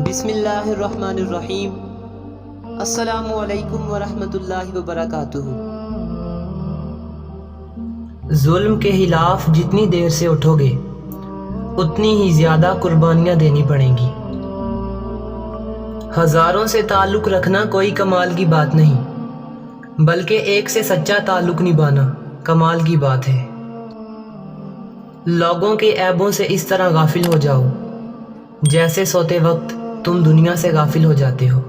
بسم اللہ الرحمن الرحیم۔ السلام علیکم ورحمۃ اللہ وبرکاتہ۔ ظلم کے خلاف جتنی دیر سے اٹھو گے اتنی ہی زیادہ قربانیاں دینی پڑیں گی۔ ہزاروں سے تعلق رکھنا کوئی کمال کی بات نہیں، بلکہ ایک سے سچا تعلق نبھانا کمال کی بات ہے۔ لوگوں کے عیبوں سے اس طرح غافل ہو جاؤ جیسے سوتے وقت تم دنیا سے غافل ہو جاتے ہو۔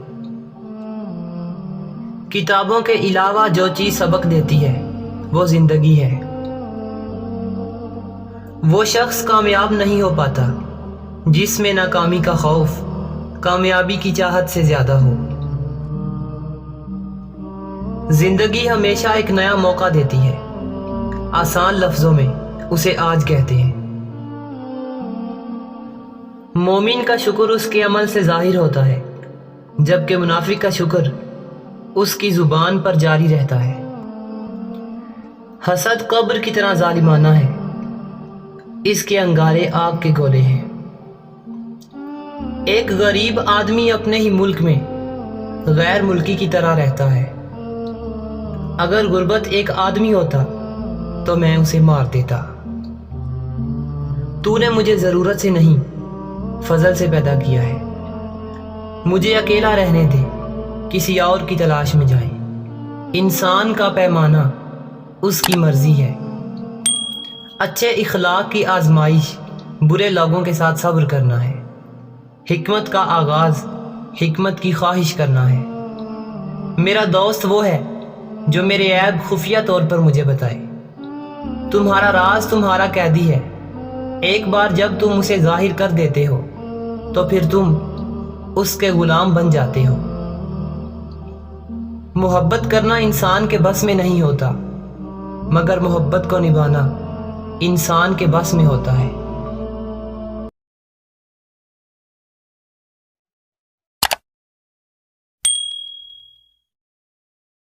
کتابوں کے علاوہ جو چیز سبق دیتی ہے وہ زندگی ہے۔ وہ شخص کامیاب نہیں ہو پاتا جس میں ناکامی کا خوف کامیابی کی چاہت سے زیادہ ہو۔ زندگی ہمیشہ ایک نیا موقع دیتی ہے، آسان لفظوں میں اسے آج کہتے ہیں۔ مومن کا شکر اس کے عمل سے ظاہر ہوتا ہے، جبکہ منافق کا شکر اس کی زبان پر جاری رہتا ہے۔ حسد قبر کی طرح ظالمانہ ہے، اس کے انگارے آگ کے گولے ہیں۔ ایک غریب آدمی اپنے ہی ملک میں غیر ملکی کی طرح رہتا ہے۔ اگر غربت ایک آدمی ہوتا تو میں اسے مار دیتا۔ تو نے مجھے ضرورت سے نہیں فضل سے پیدا کیا ہے۔ مجھے اکیلا رہنے دے، کسی اور کی تلاش میں جائیں۔ انسان کا پیمانہ اس کی مرضی ہے۔ اچھے اخلاق کی آزمائش برے لوگوں کے ساتھ صبر کرنا ہے۔ حکمت کا آغاز حکمت کی خواہش کرنا ہے۔ میرا دوست وہ ہے جو میرے عیب خفیہ طور پر مجھے بتائے۔ تمہارا راز تمہارا قیدی ہے، ایک بار جب تم اسے ظاہر کر دیتے ہو تو پھر تم اس کے غلام بن جاتے ہو۔ محبت کرنا انسان کے بس میں نہیں ہوتا، مگر محبت کو نبھانا انسان کے بس میں ہوتا ہے۔